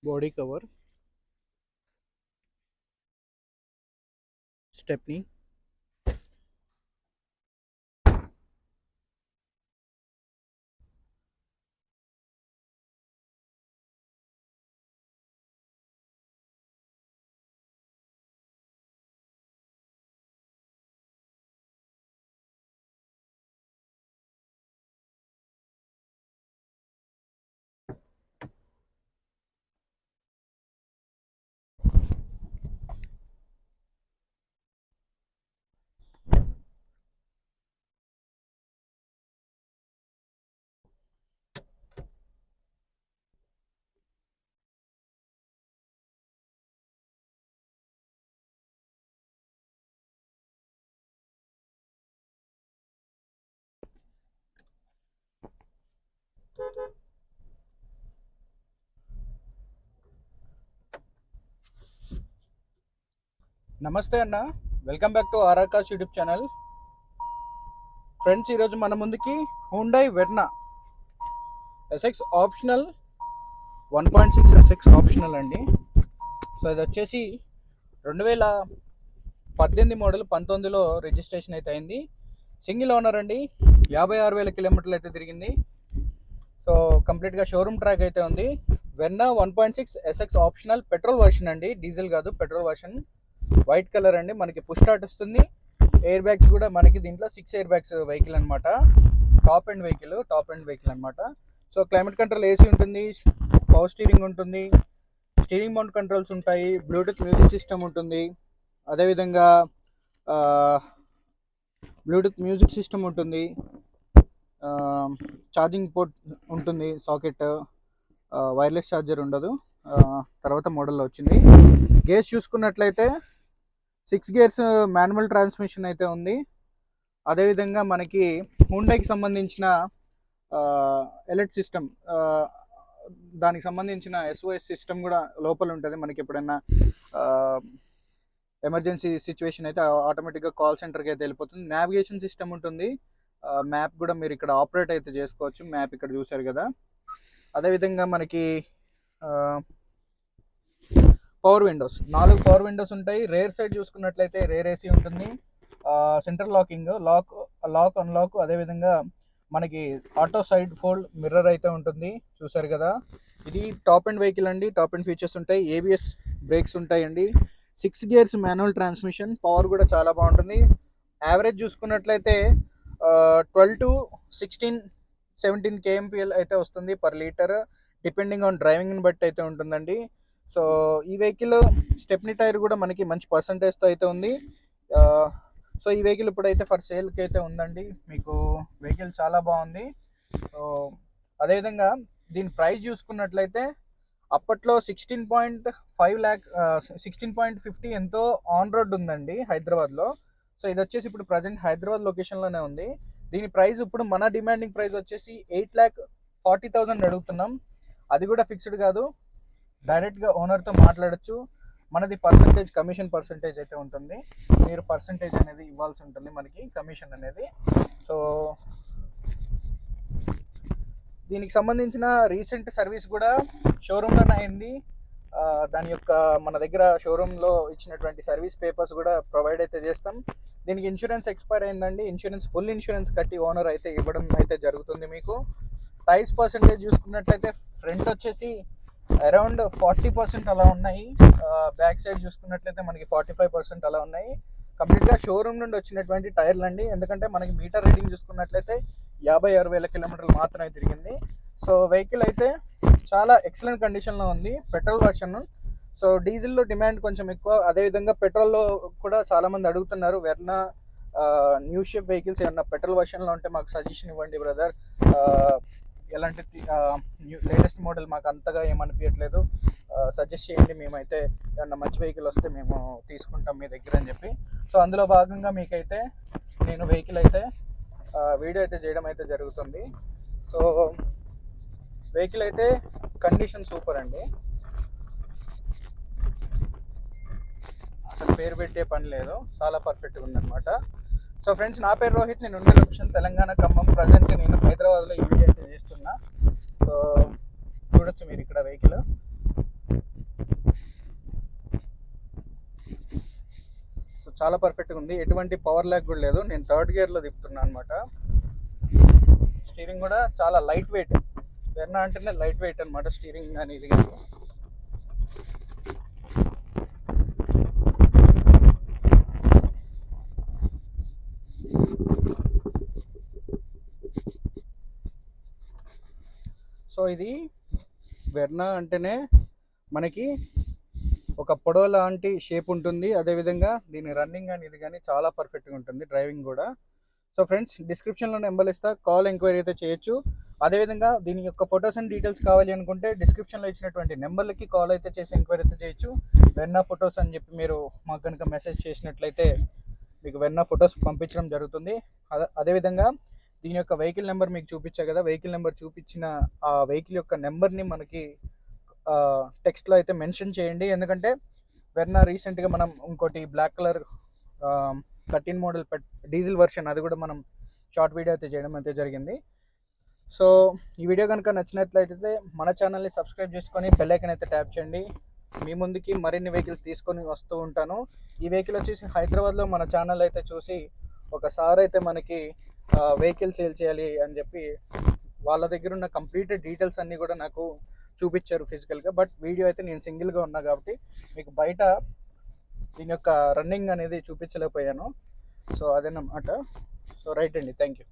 Body cover, stepney, నమస్తే అన్న. Welcome back to RR cars YouTube channel. Friends, ఈరోజు మన ముందుకి Hyundai Verna SX optional 1.6 SX optional అండి. సో ఇది వచ్చేసి 2018 మోడల్, 19లో రిజిస్ట్రేషన్ అయితే అయింది. సింగిల్ ఓనర్ అండి. 56,000 కిలోమీటర్లు అయితే తిరిగింది. సో కంప్లీట్గా షోరూమ్ ట్రాక్ అయితే ఉంది. Verna 1.6 SX optional petrol version అండి, డీజిల్ కాదు, పెట్రోల్ వర్షన్. వైట్ కలర్ అండి. మనకి పుష్ స్టార్ట్ వస్తుంది. ఎయిర్ బ్యాగ్స్ కూడా మనకి దీంట్లో 6 ఎయిర్ బ్యాగ్స్ వెహికల్ అనమాట. టాప్ ఎండ్ వెహికల్ అనమాట. సో క్లైమేట్ కంట్రోల్ ఏసీ ఉంటుంది, పవర్ స్టీరింగ్ ఉంటుంది, స్టీరింగ్ మౌంట్ కంట్రోల్స్ ఉంటాయి, బ్లూటూత్ మ్యూజిక్ సిస్టమ్ ఉంటుంది, అదేవిధంగా బ్లూటూత్ మ్యూజిక్ సిస్టమ్ ఉంటుంది, ఛార్జింగ్ పోర్ట్ ఉంటుంది, సాకెట్, వైర్లెస్ ఛార్జర్ ఉండదు. తర్వాత మోడల్లో వచ్చింది. గేర్స్ చూసుకున్నట్లయితే 6 గేర్స్ మాన్యువల్ ట్రాన్స్మిషన్ అయితే ఉంది. అదేవిధంగా మనకి హుండైకి సంబంధించిన ఎలర్ట్ సిస్టమ్, దానికి సంబంధించిన SOS సిస్టమ్ కూడా లోపల ఉంటుంది. మనకి ఎప్పుడైనా ఎమర్జెన్సీ సిచ్యువేషన్ అయితే ఆటోమేటిక్గా కాల్ సెంటర్కి అయితే వెళ్ళిపోతుంది. నావిగేషన్ సిస్టమ్ ఉంటుంది. మ్యాప్ కూడా మీరు ఇక్కడ ఆపరేట్ అయితే చేసుకోవచ్చు. మ్యాప్ ఇక్కడ చూసారు కదా. అదేవిధంగా మనకి పవర్ విండోస్, 4 పవర్ విండోస్ ఉంటాయి. రేర్ సైడ్ చూసుకున్నట్లయితే రేర్ ఏసీ ఉంటుంది. సెంటర్ లాకింగ్, లాక్ అన్లాక్, అదేవిధంగా మనకి ఆటో సైడ్ ఫోల్డ్ మిర్రర్ అయితే ఉంటుంది. చూసారు కదా. ఇది టాప్ ఎండ్ వెహికల్ అండి. టాప్ ఎండ్ ఫీచర్స్ ఉంటాయి. ABS బ్రేక్స్ ఉంటాయండి. 6 గేర్స్ మాన్యువల్ ట్రాన్స్మిషన్. పవర్ కూడా చాలా బాగుంటుంది. యావరేజ్ చూసుకున్నట్లయితే 12 to 16, 17 kmpl అయితే వస్తుంది పర్ లీటర్, డిపెండింగ్ ఆన్ డ్రైవింగ్ని బట్టి అయితే ఉంటుందండి. సో ఈ వెహికల్ స్టెప్నీ టైర్ కూడా మనకి మంచి పర్సంటేజ్తో అయితే ఉంది. సో ఈ వెహికల్ ఇప్పుడైతే ఫర్ సేల్కి అయితే ఉందండి. మీకు వెహికల్ చాలా బాగుంది. సో అదేవిధంగా దీని ప్రైస్ చూసుకున్నట్లయితే అప్పట్లో 16.5 lakh, 16.50 ఎంతో ఆన్ రోడ్ ఉందండి హైదరాబాద్లో. సో ఇది వచ్చేసి ఇప్పుడు ప్రజెంట్ హైదరాబాద్ లొకేషన్లోనే ఉంది. దీని ప్రైస్ ఇప్పుడు మన డిమాండింగ్ ప్రైస్ వచ్చేసి 8,40,000 అడుగుతున్నాం. అది కూడా ఫిక్స్డ్ కాదు, డైరెక్ట్గా ఓనర్తో మాట్లాడచ్చు. మనది కమిషన్ పర్సంటేజ్ అయితే ఉంటుంది. మీరు పర్సంటేజ్ అనేది ఇవ్వాల్సి ఉంటుంది మనకి, కమిషన్ అనేది. సో దీనికి సంబంధించిన రీసెంట్ సర్వీస్ కూడా షోరూంలోనే అయింది. దాని యొక్క మన దగ్గర షోరూంలో ఇచ్చినటువంటి సర్వీస్ పేపర్స్ కూడా ప్రొవైడ్ అయితే చేస్తాం. దీనికి ఇన్సూరెన్స్ ఎక్స్పైర్ అయిందండి. ఫుల్ ఇన్సూరెన్స్ కట్టి ఓనర్ అయితే ఇవ్వడం అయితే జరుగుతుంది మీకు. టైర్స్ పర్సంటేజ్ చూసుకున్నట్లయితే ఫ్రంట్ వచ్చేసి అరౌండ్ 40% అలా ఉన్నాయి. బ్యాక్ సైడ్ చూసుకున్నట్లయితే మనకి 45% అలా ఉన్నాయి. కంప్లీట్గా షోరూమ్ నుండి వచ్చినటువంటి టైర్లు అండి. ఎందుకంటే మనకి మీటర్ రీడింగ్ చూసుకున్నట్లయితే 56,000 కిలోమీటర్లు మాత్రమే తిరిగింది. సో వెహికల్ అయితే చాలా ఎక్సలెంట్ కండిషన్లో ఉంది, పెట్రోల్ వర్షన్. సో డీజిల్లో డిమాండ్ కొంచెం ఎక్కువ. అదేవిధంగా పెట్రోల్లో కూడా చాలామంది అడుగుతున్నారు. వెర్నా న్యూ షేప్ వెహికల్స్ ఏమన్నా పెట్రోల్ వర్షన్లో ఉంటే మాకు సజెషన్ ఇవ్వండి బ్రదర్, ఎలాంటి లేటెస్ట్ మోడల్ మాకు అంతగా ఏమనిపించట్లేదు, సజెస్ట్ చేయండి, మేమైతే ఏమన్నా మంచి వెహికల్ వస్తే మేము తీసుకుంటాం మీ దగ్గర అని చెప్పి. సో అందులో భాగంగా మీకైతే నేను వెహికల్ అయితే వీడియో అయితే చేయడం అయితే జరుగుతుంది. సో వెహికల్ అయితే కండిషన్ సూపర్ అండి, అసలు పేరు పెట్టే పని లేదు, చాలా పర్ఫెక్ట్గా ఉందన్నమాట. సో ఫ్రెండ్స్, నా పేరు రోహిత్, నేను ఉండే లొకేషన్ తెలంగాణ ఖమ్మం. ప్రజెంట్ నేను హైదరాబాద్లో ఈ వీడియో అయితే చేస్తున్నా. సో చూడొచ్చు మీరు ఇక్కడ వెహికల్. చాలా పర్ఫెక్ట్గా ఉంది, ఎటువంటి పవర్ ల్యాగ్ కూడా లేదు. నేను థర్డ్ గేర్లో తిప్పుతున్నాను అనమాట. స్టీరింగ్ కూడా చాలా లైట్ వెయిట్, వెర్నా అంటేనే లైట్ వెయిట్ అనమాట స్టీరింగ్ కానీ ఇది కానీ. సో ఇది వెర్నా అంటేనే మనకి ఒక పొడవ లాంటి షేప్ ఉంటుంది, అదేవిధంగా దీని రన్నింగ్ కానీ ఇది కానీ చాలా పర్ఫెక్ట్గా ఉంటుంది, డ్రైవింగ్ కూడా. సో ఫ్రెండ్స్, డిస్క్రిప్షన్లో నెంబర్ ఇస్తా, కాల్ ఎంక్వైరీ అయితే చేయొచ్చు. అదేవిధంగా దీని యొక్క ఫొటోస్ అండ్ డీటెయిల్స్ కావాలి అనుకుంటే డిస్క్రిప్షన్లో ఇచ్చినటువంటి నెంబర్లకి కాల్ అయితే చేసి ఎంక్వైరీ అయితే చేయొచ్చు. వెర్నా ఫొటోస్ అని చెప్పి మీరు మాకు కనుక మెసేజ్ చేసినట్లయితే మీకు వెర్నా ఫొటోస్ పంపించడం జరుగుతుంది. అదేవిధంగా దీని యొక్క వెహికల్ నెంబర్ మీకు చూపించా కదా, వెహికల్ నెంబర్ చూపించిన ఆ వెహికల్ యొక్క నెంబర్ని మనకి టెక్స్ట్లో అయితే మెన్షన్ చేయండి. ఎందుకంటే వెర్నా రీసెంట్గా మనం ఇంకోటి black colour 13 model diesel version, అది కూడా మనం షార్ట్ వీడియో అయితే చేయడం అయితే జరిగింది. సో ఈ వీడియో కనుక నచ్చినట్లయితే మన ఛానల్ని సబ్స్క్రైబ్ చేసుకొని బెల్ ఐకాన్ అయితే ట్యాప్ చేయండి. మీ ముందుకి మరిన్ని వెహికల్స్ తీసుకొని వస్తూ ఉంటాను. ఈ వెహికల్ వచ్చేసి హైదరాబాద్లో మన ఛానల్ అయితే చూసి ఒకసారి అయితే మనకి వెహికల్ సేల్ చేయాలి అని చెప్పి వాళ్ళ దగ్గర ఉన్న కంప్లీట్ డీటెయిల్స్ అన్నీ కూడా నాకు చూపించారు ఫిజికల్గా. బట్ వీడియో అయితే నేను సింగిల్గా ఉన్నా కాబట్టి మీకు బయట దీని యొక్క రన్నింగ్ అనేది చూపించలేకపోయాను. సో అదేనమాట. సో రైట్ అండి, థ్యాంక్ యూ.